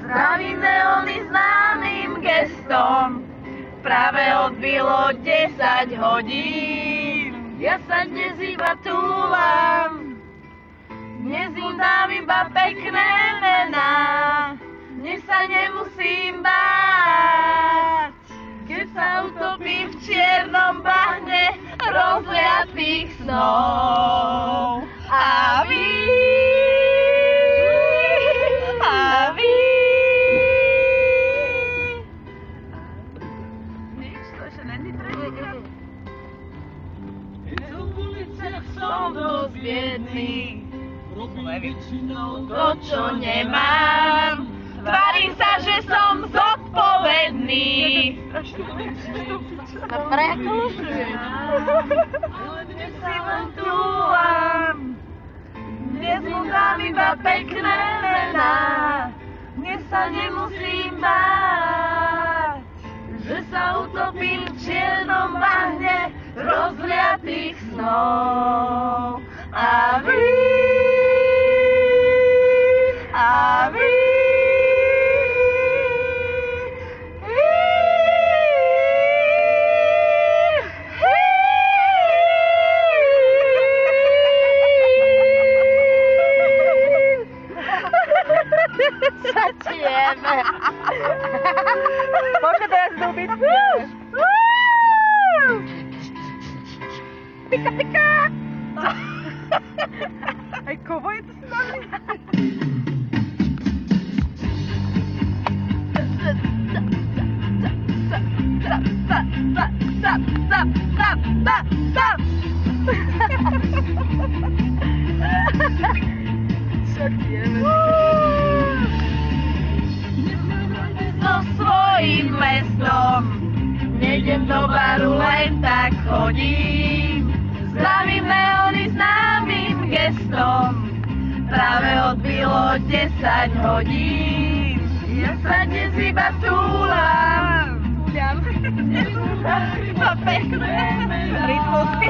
Zdravím neóny známym gestom, práve odbilo 10 hodín. Ja sa dnes iba túlam, dnes im dám iba pekné mená. Dnes sa nemusím báť, keď sa utopím v čiernom bahne rozliatých snov. A vy, nič, to ešte není tretíka. V uliciach som dosť biedný, to, čo nemám. Tvárim sa, že som zodpovedný. Ale dnes si len túlam, dnes mu dám iba pekné mená. Dnes sa nemusím báť, že sa utopím v čiernom bahne rozliatých snov. A vy, Začijeme. Môžete teraz zúbiť? Pika, pika! Aj kovoj to si dali? So svojím mestom nejdem do baru, len tak chodím. Zdravím neóny známym gestom, práve odbilo 10 hodín. Ja sa dnes iba túlam, dnes iba pekné rytmusky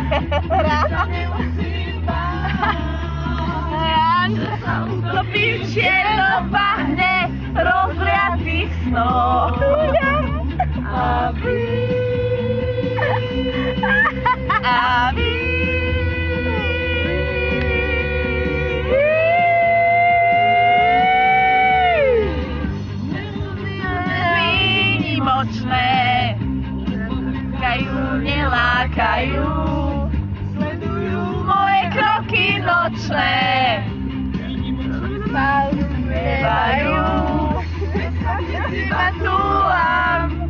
utopím v čiernom bahne rozliatých snov. A vy, výnimočné, kajú, nelákajú, sledujú moje kroky nočné. Spievajú, dnes iba túlam,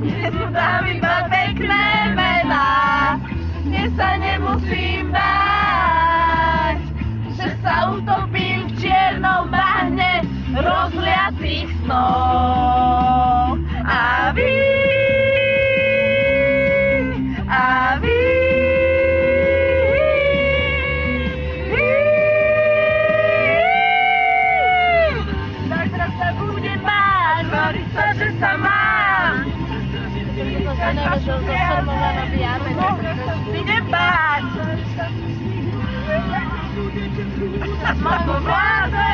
dnes mu dám iba pekné mená. Dnes sa nemusím báť, že sa utopím v čiernom bahne rozliatých snov. A vy, že sa mám. Idem báť. Mám vo vláze.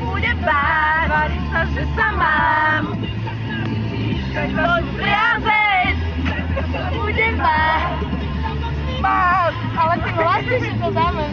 Budem báť. Tvárim sa, že sa mám. Poď priazeť. Budem báť. Báť. Ale ty vlastne si to dáme.